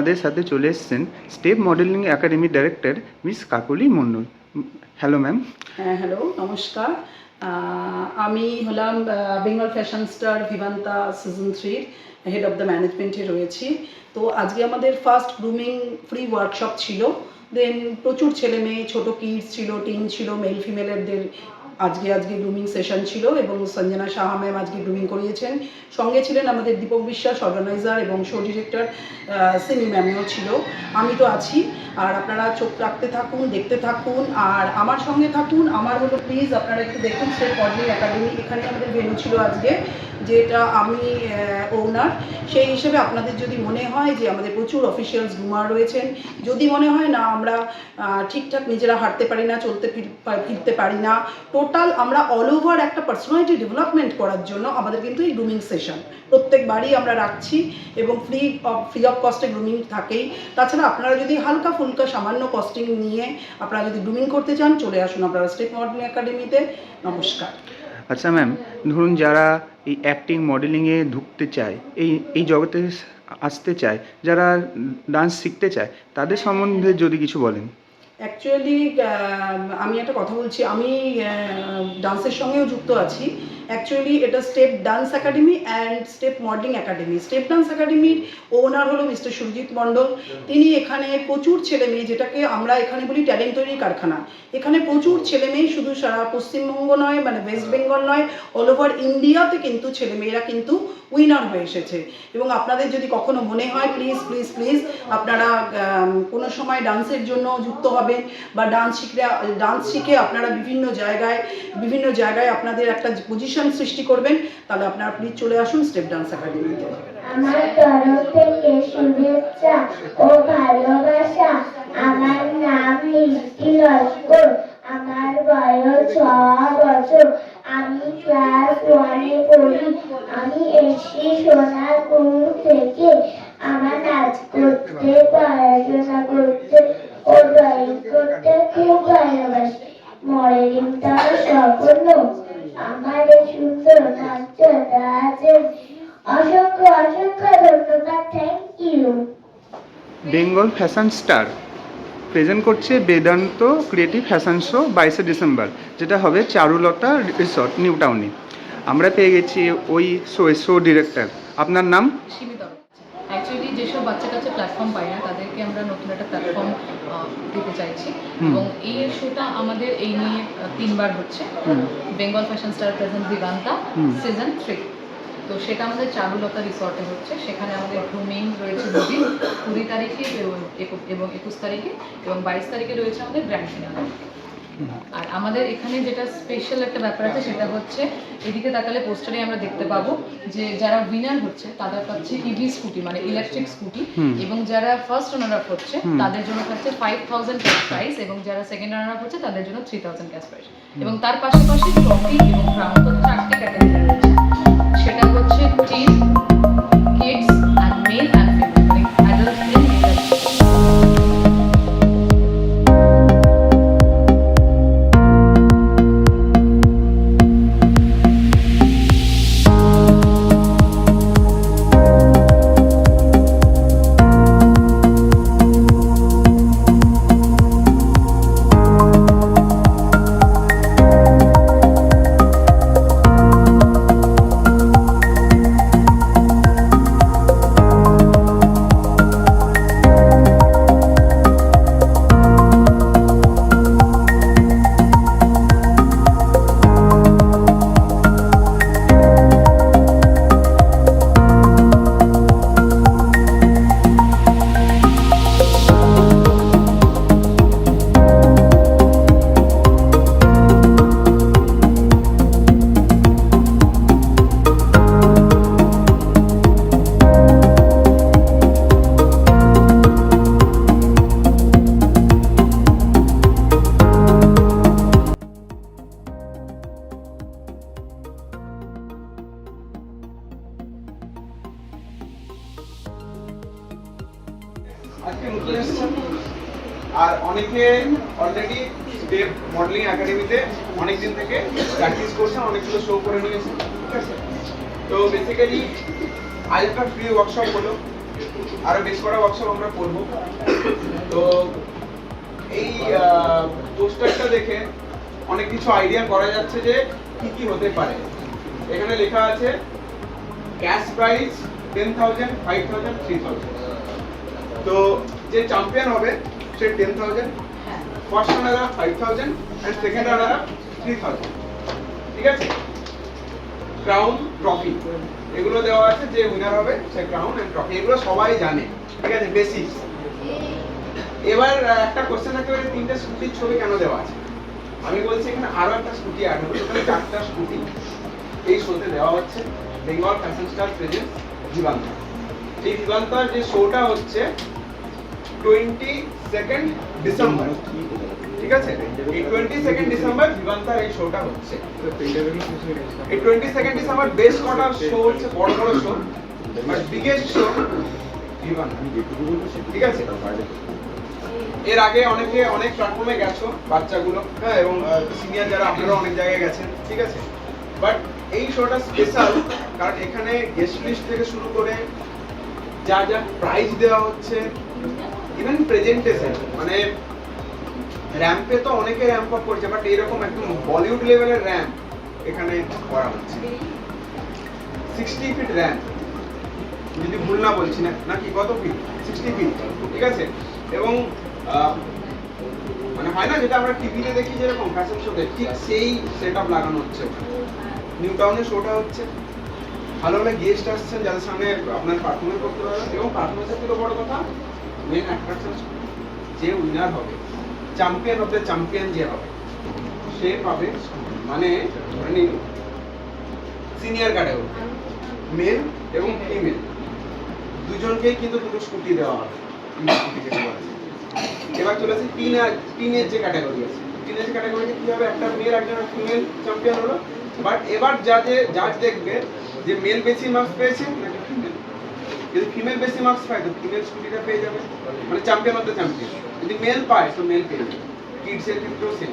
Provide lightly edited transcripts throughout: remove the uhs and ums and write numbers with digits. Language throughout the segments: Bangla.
আমাদের সাথে চলে এসেছেন Step Modelling Academy director Miss Kakoli Mondal. Hello ma'am. হ্যাঁ, হ্যালো, নমস্কার। আমি হলাম Bengal Fashion Star Vivanta season 3 head of the ম্যানেজমেন্টে রয়েছি। তো আজকে আমাদের ফার্স্ট গ্রুমিং ফ্রি ওয়ার্কশপ ছিল। দেন প্রচুর ছেলে মেয়ে, ছোটো কিডস ছিল, টিন ছিল, মেল ফিমেলেরদের আজকে গ্রুমিং সেশন ছিল এবং সঞ্জনা সাহা ম্যাম আজকে গ্রুমিং করিয়েছেন। সঙ্গে ছিলেন আমাদের দীপক বিশ্বাস অর্গানাইজার এবং শো ডিরেক্টর সিমি ম্যামও ছিল। আমি তো আছি। আর আপনারা চোখ রাখতে থাকুন, দেখতে থাকুন আর আমার সঙ্গে থাকুন। আমার হলো প্লিজ আপনারা একটু দেখুন স্টেপ মডেলিং একাডেমি, এখানে আমাদের ভেন্যু ছিল আজকে, যেটা আমি ওনার। সেই হিসেবে আপনাদের যদি মনে হয় যে আমাদের প্রচুর অফিসিয়ালস গ্রুমার রয়েছেন, যদি মনে হয় না আমরা ঠিকঠাক নিজেরা হাঁটতে পারি না, চলতে ফিরতে পারি না, টোটাল আমরা অল ওভার একটা পার্সোনালিটি ডেভেলপমেন্ট করার জন্য আমাদের কিন্তু এই গ্রুমিং সেশন প্রত্যেকবারই আমরা রাখছি এবং ফ্রি অফ কস্টে গ্রুমিং থাকেই। তাছাড়া আপনারা যদি হালকা ফুলকা সামান্য কস্টিং নিয়ে আপনারা যদি গ্রুমিং করতে চান, চলে আসুন আপনারা স্টেপ মডেলিং একাডেমিতে। নমস্কার। আচ্ছা ম্যাম, ধরুন যারা এই অ্যাক্টিং মডেলিংয়ে ঢুকতে চায়, এই জগতে আসতে চায়, যারা ডান্স শিখতে চায়, তাদের সম্বন্ধে যদি কিছু বলেন। অ্যাকচুয়ালি আমি একটা কথা বলছি, আমি ডান্সের সঙ্গেও যুক্ত আছি। অ্যাকচুয়ালি এটা step dance academy and step Modelling academy. Step dance একাডেমির ওনার হলো মিস্টার সুরজিৎ মণ্ডল। তিনি এখানে প্রচুর ছেলে মেয়ে, যেটাকে আমরা এখানে বলি ট্যালেন্ট তৈরির কারখানা, এখানে প্রচুর ছেলে মেয়ে, শুধু সারা পশ্চিমবঙ্গ নয়, মানে ওয়েস্ট বেঙ্গল নয়, অল ওভার ইন্ডিয়াতে কিন্তু ছেলেমেয়েরা কিন্তু উইনার হয়ে এসেছে। এবং আপনাদের যদি কখনো মনে হয়, প্লিজ প্লিজ প্লিজ আপনারা কোনো সময় ডান্সের জন্য যুক্ত হবেন বা ডান্স শিখে আপনারা বিভিন্ন জায়গায় আপনাদের একটা পজিশন সৃষ্টি করবেন, তাহলে আপনারা প্লিজ চলে আসুন স্টেপ ডান্স একাডেমিতে। আমার তরফ থেকে শুভেচ্ছা ও ভালোবাসা। আমার নাম মিষ্টি লস্কর। আমার বয়স 6 বছর। আমি ক্লাস 1-এ পড়ি। আমি এসছি সোনারপুর থেকে। আমার নাচ করতে, পড়াশোনা করতে ও ড্রয়িং করতে খুব ভালোবাসি। মডেলিংটা আমার স্বপ্ন। আমার এই সুন্দর নাচটা আছে। অসংখ্য ধন্যবাদ। Thank you. Bengal Fashion Star present করছে বেদান্ত ক্রিয়েটিভ ফ্যাশন শো 22শে ডিসেম্বর, যেটা হবে চারুলতা রিসর্ট, নিউ টাউনে। আমরা পেয়ে গেছি ওই শো ডিরেক্টর। আপনার নাম? সীমিত। অ্যাকচুয়ালি যেসব বাচ্চা কাচ্চা প্ল্যাটফর্ম পায় না, তাদেরকে আমরা নতুন একটা প্ল্যাটফর্ম দিতে চাইছি এবং এই শোটা আমাদের এই নিয়ে 3বার হচ্ছে। Bengal Fashion Star present Vivanta season 3। তো সেটা আমাদের চারুলতা রিসর্টে হচ্ছে। সেখানে আমাদের গ্রুমিং রয়েছে 20 তারিখে এবং 21 তারিখে এবং 22 তারিখে রয়েছে আমাদের গ্র্যান্ড ফিনালে। আর আমাদের এখানে যেটা স্পেশাল একটা ব্যাপার আছে, সেটা হচ্ছে এদিকে তাকালে পোস্টারে আমরা দেখতে পাবো যে যারা উইনার হচ্ছে তাদের পাচ্ছে ইভি স্কুটি, মানে ইলেকট্রিক স্কুটি, এবং যারা ফার্স্ট রানার আপ হচ্ছে তাদের জন্য থাকছে 5000 ক্যাশ প্রাইজ এবং যারা সেকেন্ড রানার আপ হচ্ছে তাদের জন্য 3000 ক্যাশ প্রাইজ। এবং তার পাশাপাশি ট্রফি এবং গ্রাউন্ড 4টে ক্যাটাগরি রয়েছে। সেটা হচ্ছে teen, kids and male and female, মানে অ্যাডাল্ট এন্ড আর অনেকে অলরেডি স্টেপ মডেলিং একাডেমিতে অনেক দিন থেকে প্র্যাকটিস করছেন, অনেকগুলো শো করে নিয়েছেন, ঠিক আছে। তো বেসিক্যালি আজ একটা ফ্রি ওয়ার্কশপ হলো আরো বেশ কটা ওয়ার্কশপ আমরা করবো। তো এই পোস্টারটা দেখে অনেক কিছু আইডিয়া করা যাচ্ছে যে কি কি হতে পারে। এখানে লেখা আছে ক্যাশ প্রাইজ 10,000, 5,000, 3,000। তো যে চ্যাম্পিয়ন হবে সে 10,000, first runner 5,000 and second runner 3,000। ঠিক আছে, ক্রাউন, ট্রফি এগুলো দেওয়া আছে, যে উইনার হবে সে ক্রাউন এন্ড ট্রফি, এগুলো সবাই জানে। ঠিক আছে, বেসিক্স। এবার একটা কোশ্চেন থাকতে পারে, তিনটে স্কুটির ছবি কেন দেওয়া আছে? আমি বলছি এখানে আরো একটা স্কুটি অ্যাড হবে, টোটাল 4টা স্কুটি এই শোতে দেওয়া হচ্ছে। Bengal Fashion Star present Vivanta. এই ভিভান্তার যে শোটা হচ্ছে 22 ডিসেম্বর। ঠিক আছে, এই 22 ডিসেম্বর ভিভান্তার এই শোটা হচ্ছে। এই 22 ডিসেম্বর বেশ কটা শো হচ্ছে, বড় বড় show, but biggest show Vivanta. ঠিক আছে, এর আগে অনেকে অনেক প্ল্যাটফর্মে গেছো বাচ্চাগুলো, হ্যাঁ, এবং সিনিয়র যারা আপনারা অনেক জায়গায় গেছেন। ঠিক আছে, বাট এই শোটা স্পেশাল কারণ এখানে গেস্ট লিস্ট থেকে শুরু করে যা যা প্রাইজ দেওয়া হচ্ছে, ইভেন প্রেজেন্টেশন, মানে র্যাম্পে তো অনেকে র্যাম্প আপ করছে, বাট এরকম একদম বলিউড লেভেলের র্যাম্প এখানে করা হচ্ছে। 60 ফিট র্যাম্প, যদি ভুল না বলছি না, নাকি কত ফিট? 60 ফিট। ঠিক আছে, এবং মানে হয় না যেটা আমরা টিভিতে দেখি যেরকম ফ্যাশন শোতে, ঠিক সেই সেটআপ লাগানো হচ্ছে ওখানে। নিউ টাউনে শোটা হচ্ছে, ভালো ভালো গেস্ট আসছেন যাদের সামনে আপনার পারফরমেন্স করতে পারবেন, এবং পারফরমেন্সের থেকে বড় কথা মেন অ্যাট্রাকশন, যে উইনার হবে, চ্যাম্পিয়ন অফ দ্য চ্যাম্পিয়ন যে হবে, সে পাবে মানে সিনিয়র ক্যাটাগরি মেল এবং ফিমেল দুজনকেই কিন্তু দুটো স্কুটি দেওয়া হবে। এবার চলে আসি টিনের যে ক্যাটাগরি আছে, টিনের ক্যাটাগরিতে কি হবে, একটা মেল একজন ফিমেল চ্যাম্পিয়ন হলো। বাট এবার জাজ দেখবে যে মেল বেশি মার্কস পেয়েছে নাকি ফিমেল। যদি ফিমেল বেশি মার্কস পায় তো ফিমেল স্কুটিটা পেয়ে যাবে, মানে চ্যাম্পিয়ন অফ দ্য চ্যাম্পিয়ন। যদি মেল পায় তো মেল পেয়ে যাবে। কিডসের ক্ষেত্রেও সেম।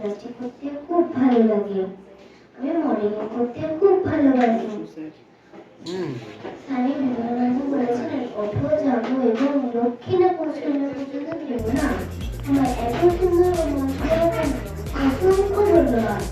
জিমন্যাস্টিক করতে খুব ভালো লাগে। আমি মডেলিং করতে খুব ভালোবাসি। স্যার বিমলবাবু বলেছিলেন ওঠো যাবো এবং লক্ষ্মী না পৌঁছানো পর্যন্ত কেউ না। আমার এত সুন্দর মন্ত্র অসংখ্য ধন্যবাদ।